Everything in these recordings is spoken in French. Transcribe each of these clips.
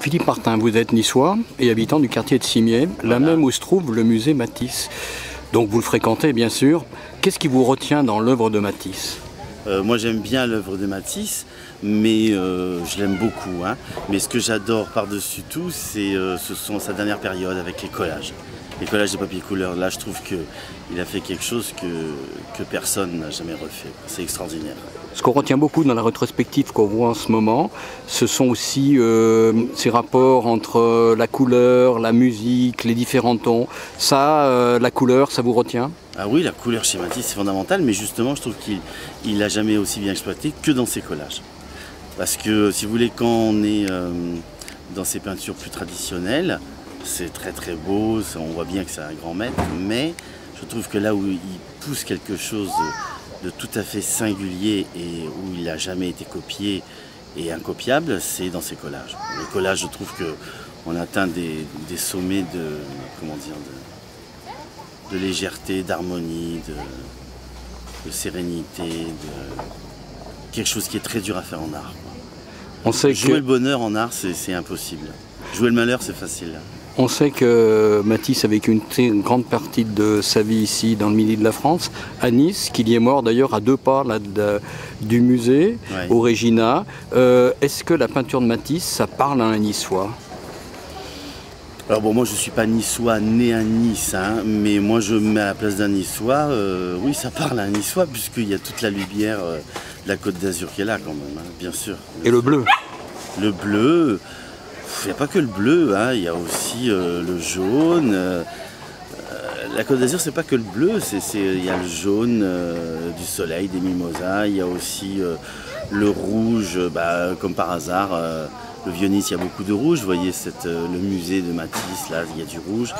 Philippe Martin, vous êtes niçois et habitant du quartier de Cimiez, là même où se trouve le musée Matisse. Donc vous le fréquentez bien sûr. Qu'est-ce qui vous retient dans l'œuvre de Matisse? Moi j'aime bien l'œuvre de Matisse, mais je l'aime beaucoup. Hein. Mais ce que j'adore par-dessus tout, ce sont sa dernière période avec les collages. Les collages de papier couleur, là je trouve qu'il a fait quelque chose que personne n'a jamais refait. C'est extraordinaire. Ce qu'on retient beaucoup dans la rétrospective qu'on voit en ce moment, ce sont aussi ces rapports entre la couleur, la musique, les différents tons. Ça, la couleur, ça vous retient? Ah oui, la couleur chez Matisse c'est fondamental, mais justement je trouve qu'il l'a jamais aussi bien exploité que dans ses collages. Parce que si vous voulez, quand on est dans ses peintures plus traditionnelles, c'est très très beau, on voit bien que c'est un grand maître, mais je trouve que là où il pousse quelque chose de tout à fait singulier et où il n'a jamais été copié et incopiable, c'est dans ses collages. Les collages, je trouve qu'on atteint des sommets de légèreté, d'harmonie, de sérénité, de quelque chose qui est très dur à faire en art. On sait Jouer le bonheur en art, c'est impossible. Jouer le malheur, c'est facile. On sait que Matisse a vécu une grande partie de sa vie ici, dans le midi de la France, à Nice, qu'il y est mort d'ailleurs à 2 pas là, du musée, ouais, au Regina. Est-ce que la peinture de Matisse, ça parle à un Niçois? Alors bon, moi je ne suis pas niçois, né à Nice, hein, mais moi je me mets à la place d'un Niçois. Oui, ça parle à un Niçois, puisqu'il y a toute la lumière de la Côte d'Azur qui est là quand même, hein, bien sûr. Et le bleu? Le bleu... Il n'y a pas que le bleu, hein, il y a aussi le jaune. La Côte d'Azur, c'est pas que le bleu, il y a le jaune du soleil, des mimosas, il y a aussi le rouge, comme par hasard. Le Vieux-Nice, il y a beaucoup de rouge. Vous voyez le musée de Matisse, là, il y a du rouge.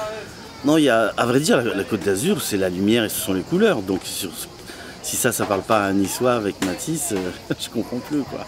Non, à vrai dire, la Côte d'Azur, c'est la lumière et ce sont les couleurs. Donc, si ça parle pas à un Niçois avec Matisse, je comprends plus, quoi.